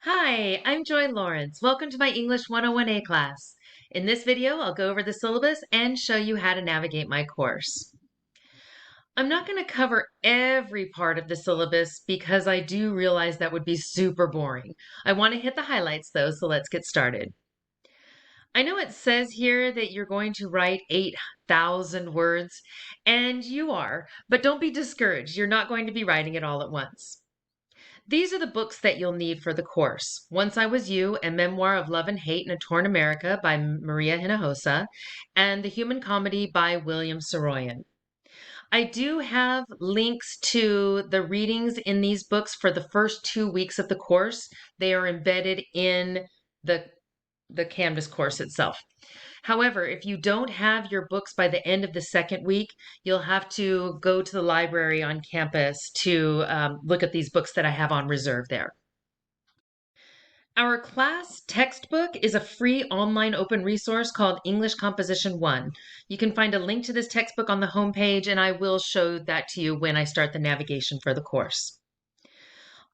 Hi, I'm Joy Lawrence. Welcome to my English 101A class. In this video, I'll go over the syllabus and show you how to navigate my course. I'm not going to cover every part of the syllabus because I do realize that would be super boring. I want to hit the highlights though, so let's get started. I know it says here that you're going to write 8,000 words, and you are, but don't be discouraged. You're not going to be writing it all at once. These are the books that you'll need for the course. Once I Was You, A Memoir of Love and Hate in a Torn America by Maria Hinojosa, and The Human Comedy by William Saroyan. I do have links to the readings in these books for the first 2 weeks of the course. They are embedded in the Canvas course itself. However, if you don't have your books by the end of the second week, you'll have to go to the library on campus to look at these books that I have on reserve there. Our class textbook is a free online open resource called English Composition 1. You can find a link to this textbook on the homepage, and I will show that to you when I start the navigation for the course.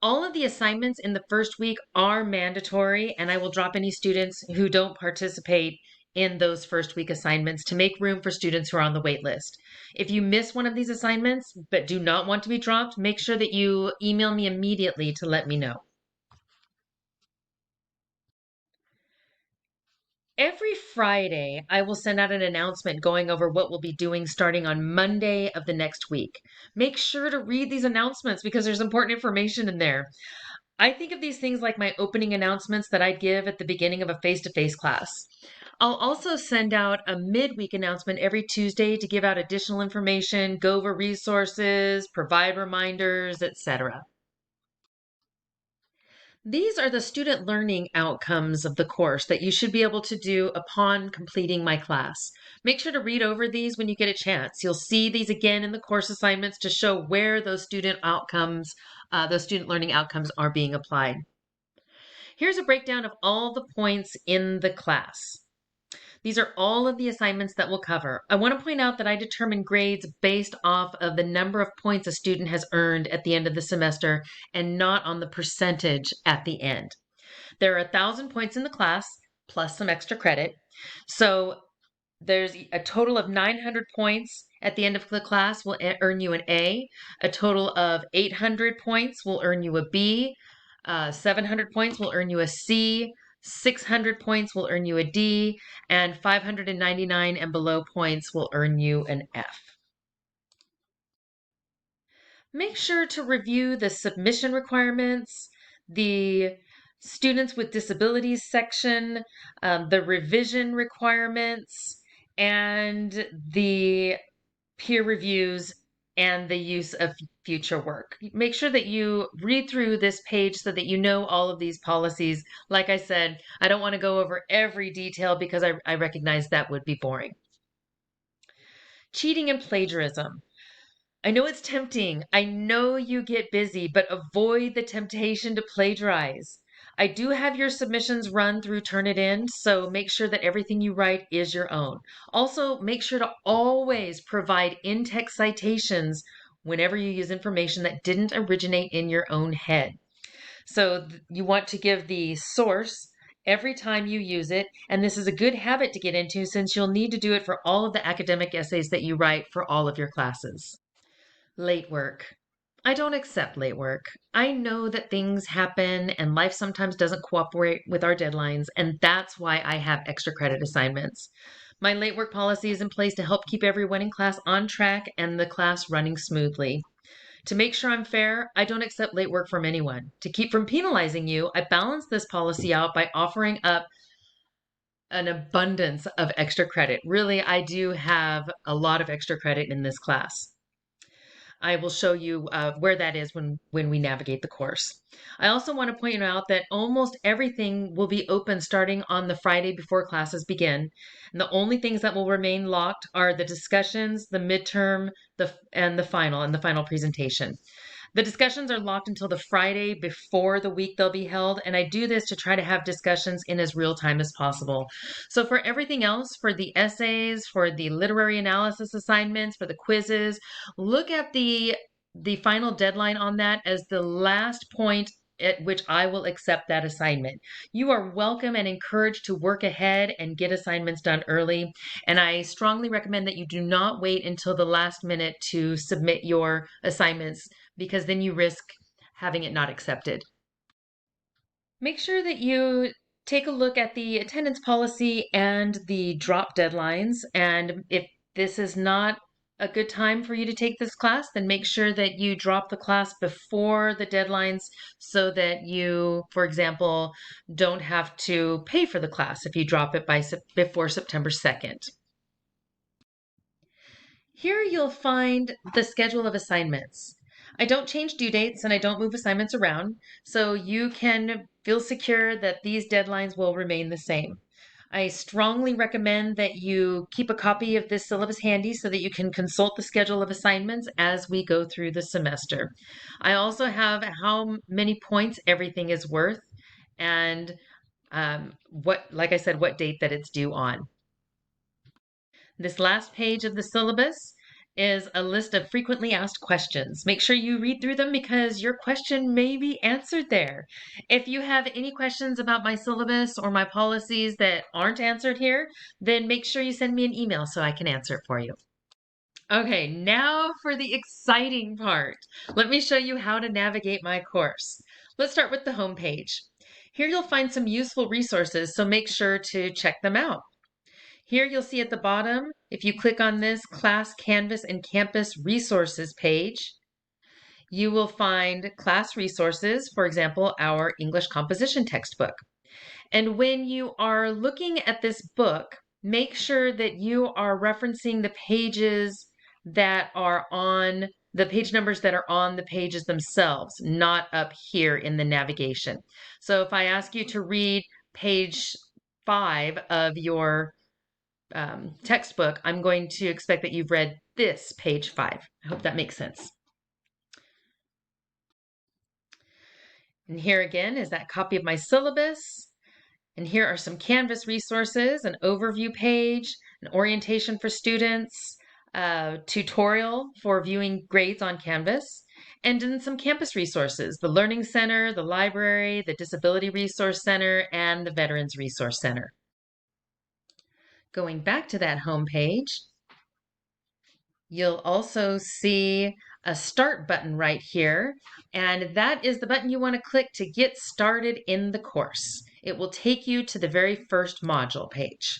All of the assignments in the first week are mandatory, and I will drop any students who don't participate in those first week assignments to make room for students who are on the wait list. If you miss one of these assignments but do not want to be dropped, make sure that you email me immediately to let me know. Every Friday, I will send out an announcement going over what we'll be doing starting on Monday of the next week. Make sure to read these announcements because there's important information in there. I think of these things like my opening announcements that I'd give at the beginning of a face-to-face class. I'll also send out a midweek announcement every Tuesday to give out additional information, go over resources, provide reminders, etc. These are the student learning outcomes of the course that you should be able to do upon completing my class. Make sure to read over these when you get a chance. You'll see these again in the course assignments to show where those student learning outcomes are being applied. Here's a breakdown of all the points in the class. These are all of the assignments that we'll cover. I want to point out that I determine grades based off of the number of points a student has earned at the end of the semester and not on the percentage at the end. There are 1,000 points in the class plus some extra credit. So there's a total of 900 points at the end of the class will earn you an A. A total of 800 points will earn you a B. 700 points will earn you a C. 600 points will earn you a D, and 599 and below points will earn you an F. Make sure to review the submission requirements, the students with disabilities section, the revision requirements, and the peer reviews and the use of future work. Make sure that you read through this page so that you know all of these policies. Like I said, I don't want to go over every detail because I recognize that would be boring. Cheating and plagiarism. I know it's tempting. I know you get busy, but avoid the temptation to plagiarize. I do have your submissions run through Turnitin, so make sure that everything you write is your own. Also, make sure to always provide in-text citations whenever you use information that didn't originate in your own head. So you want to give the source every time you use it, and this is a good habit to get into since you'll need to do it for all of the academic essays that you write for all of your classes. Late work. I don't accept late work. I know that things happen and life sometimes doesn't cooperate with our deadlines, and that's why I have extra credit assignments. My late work policy is in place to help keep everyone in class on track and the class running smoothly. To make sure I'm fair, I don't accept late work from anyone. To keep from penalizing you, I balance this policy out by offering up an abundance of extra credit. Really, I do have a lot of extra credit in this class. I will show you where that is when we navigate the course. I also want to point out that almost everything will be open starting on the Friday before classes begin. And the only things that will remain locked are the discussions, the midterm, and the final presentation. The discussions are locked until the Friday before the week they'll be held, and I do this to try to have discussions in as real time as possible. So for everything else, for the essays, for the literary analysis assignments, for the quizzes, look at the final deadline on that as the last point at which I will accept that assignment. You are welcome and encouraged to work ahead and get assignments done early. And I strongly recommend that you do not wait until the last minute to submit your assignments because then you risk having it not accepted. Make sure that you take a look at the attendance policy and the drop deadlines. And if this is not a good time for you to take this class, then make sure that you drop the class before the deadlines so that you, for example, don't have to pay for the class if you drop it before September 2nd. Here you'll find the schedule of assignments. I don't change due dates and I don't move assignments around, so you can feel secure that these deadlines will remain the same. I strongly recommend that you keep a copy of this syllabus handy so that you can consult the schedule of assignments as we go through the semester. I also have how many points everything is worth and like I said, what date that it's due on. This last page of the syllabus is a list of frequently asked questions. Make sure you read through them because your question may be answered there. If you have any questions about my syllabus or my policies that aren't answered here, then make sure you send me an email so I can answer it for you. Okay, now for the exciting part. Let me show you how to navigate my course. Let's start with the home page. Here you'll find some useful resources, so make sure to check them out. Here you'll see at the bottom, if you click on this Class, Canvas, and Campus Resources page, you will find class resources, for example, our English composition textbook. And when you are looking at this book, make sure that you are referencing the pages that are on the page numbers that are on the pages themselves, not up here in the navigation. So if I ask you to read page 5 of your textbook, I'm going to expect that you've read this page 5. I hope that makes sense. And here again is that copy of my syllabus. And here are some Canvas resources, an overview page, an orientation for students, a tutorial for viewing grades on Canvas, and then some campus resources, the Learning Center, the library, the Disability Resource Center, and the Veterans Resource Center. Going back to that home page, you'll also see a start button right here, and that is the button you want to click to get started in the course. It will take you to the very first module page.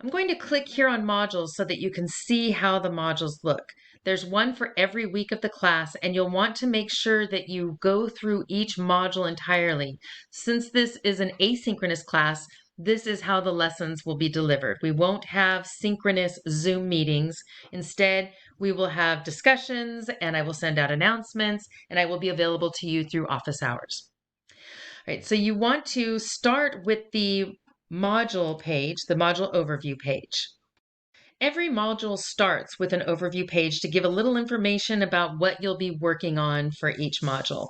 I'm going to click here on modules so that you can see how the modules look. There's one for every week of the class, and you'll want to make sure that you go through each module entirely. Since this is an asynchronous class, this is how the lessons will be delivered. We won't have synchronous Zoom meetings. Instead, we will have discussions and I will send out announcements and I will be available to you through office hours. All right, so you want to start with the module page, the module overview page. Every module starts with an overview page to give a little information about what you'll be working on for each module.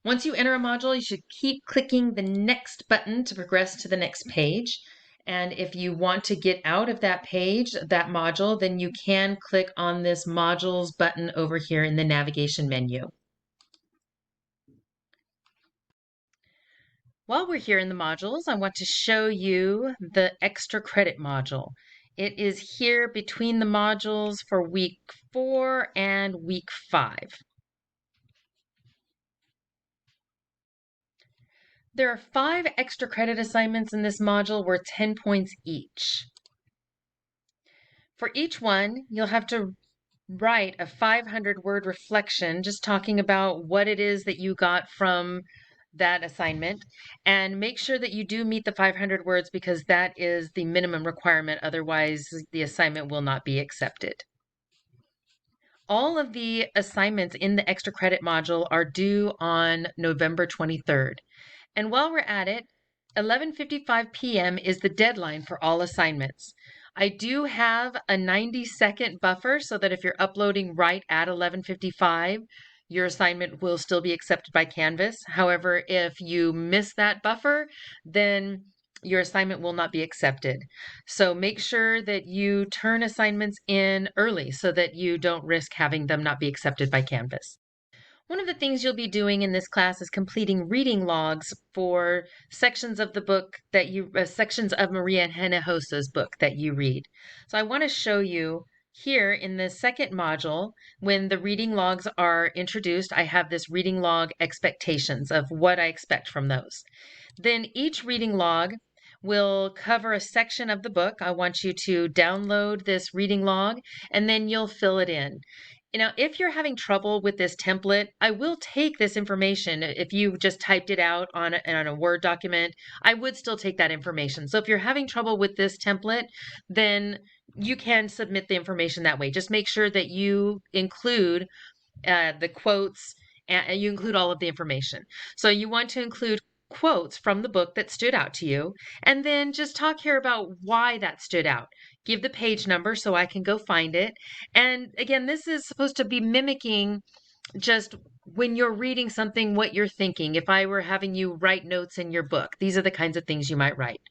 Once you enter a module, you should keep clicking the next button to progress to the next page. And if you want to get out of that page, that module, then you can click on this modules button over here in the navigation menu. While we're here in the modules, I want to show you the extra credit module. It is here between the modules for week 4 and week 5. There are 5 extra credit assignments in this module worth 10 points each. For each one, you'll have to write a 500-word reflection just talking about what it is that you got from that assignment, and make sure that you do meet the 500 words because that is the minimum requirement. Otherwise, the assignment will not be accepted. All of the assignments in the extra credit module are due on November 23rd. And while we're at it, 11:55 p.m. is the deadline for all assignments. I do have a 90-second buffer so that if you're uploading right at 11:55, your assignment will still be accepted by Canvas. However, if you miss that buffer, then your assignment will not be accepted. So make sure that you turn assignments in early so that you don't risk having them not be accepted by Canvas. One of the things you'll be doing in this class is completing reading logs for sections of the book that sections of Maria Hinojosa's book that you read. So I want to show you here in the second module, when the reading logs are introduced, I have this reading log expectations of what I expect from those. Then each reading log will cover a section of the book. I want you to download this reading log and then you'll fill it in. Now, if you're having trouble with this template, I will take this information. If you just typed it out on a Word document, I would still take that information. So if you're having trouble with this template, then you can submit the information that way. Just make sure that you include the quotes and you include all of the information. So you want to include quotes from the book that stood out to you, and then just talk here about why that stood out. Give the page number so I can go find it. And again, this is supposed to be mimicking just when you're reading something, what you're thinking. If I were having you write notes in your book, these are the kinds of things you might write.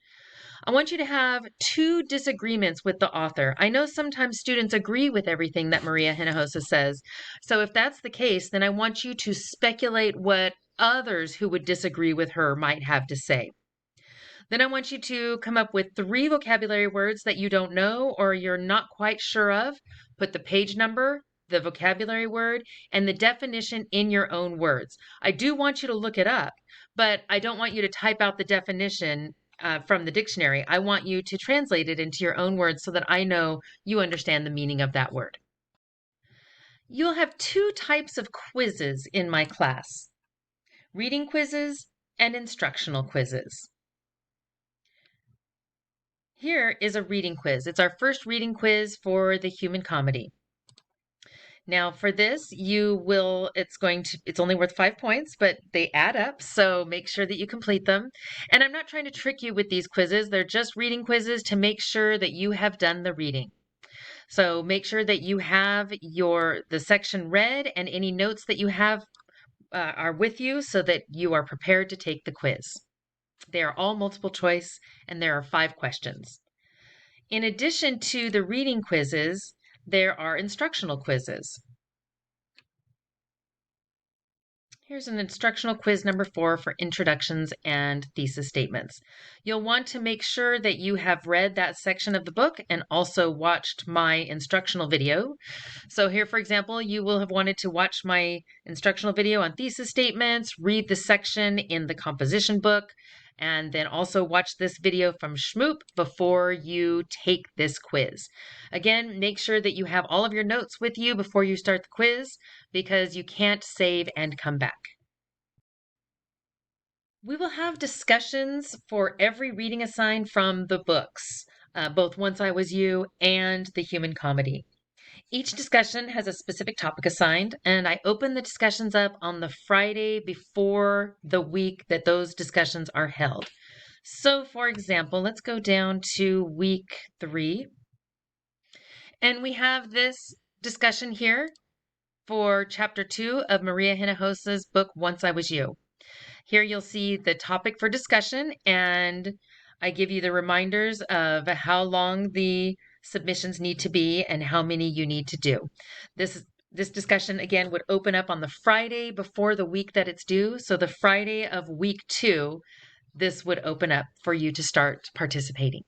I want you to have 2 disagreements with the author. I know sometimes students agree with everything that Maria Hinojosa says. So if that's the case, then I want you to speculate what others who would disagree with her might have to say. Then I want you to come up with 3 vocabulary words that you don't know or you're not quite sure of. Put the page number, the vocabulary word, and the definition in your own words. I do want you to look it up, but I don't want you to type out the definition from the dictionary. I want you to translate it into your own words so that I know you understand the meaning of that word. You'll have 2 types of quizzes in my class: reading quizzes and instructional quizzes. Here is a reading quiz. It's our first reading quiz for the human comedy. Now for this, it's only worth 5 points, but they add up, so make sure that you complete them. And I'm not trying to trick you with these quizzes. They're just reading quizzes to make sure that you have done the reading. So make sure that you have the section read and any notes that you have are with you so that you are prepared to take the quiz. They are all multiple choice and there are 5 questions. In addition to the reading quizzes, there are instructional quizzes. Here's an instructional quiz number 4 for introductions and thesis statements. You'll want to make sure that you have read that section of the book and also watched my instructional video. So here, for example, you will have wanted to watch my instructional video on thesis statements, read the section in the composition book, and then also watch this video from Schmoop before you take this quiz. Again, make sure that you have all of your notes with you before you start the quiz because you can't save and come back. We will have discussions for every reading assigned from the books, both Once I Was You and The Human Comedy. Each discussion has a specific topic assigned, and I open the discussions up on the Friday before the week that those discussions are held. So, for example, let's go down to week 3. And we have this discussion here for chapter 2 of Maria Hinojosa's book, Once I Was You. Here you'll see the topic for discussion, and I give you the reminders of how long the submissions need to be and how many you need to do. This discussion, again, would open up on the Friday before the week that it's due. So the Friday of week 2, this would open up for you to start participating.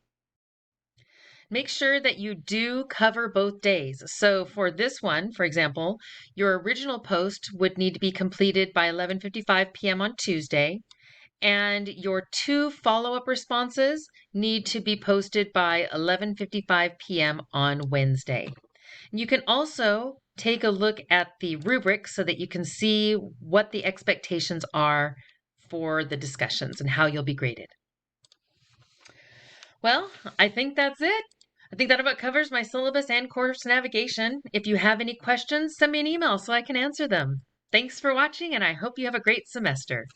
Make sure that you do cover both days. So for this one, for example, your original post would need to be completed by 11:55 p.m. on Tuesday, and your 2 follow-up responses need to be posted by 11:55 p.m. on Wednesday. You can also take a look at the rubric so that you can see what the expectations are for the discussions and how you'll be graded. Well, I think that's it. I think that about covers my syllabus and course navigation. If you have any questions, send me an email so I can answer them. Thanks for watching, and I hope you have a great semester.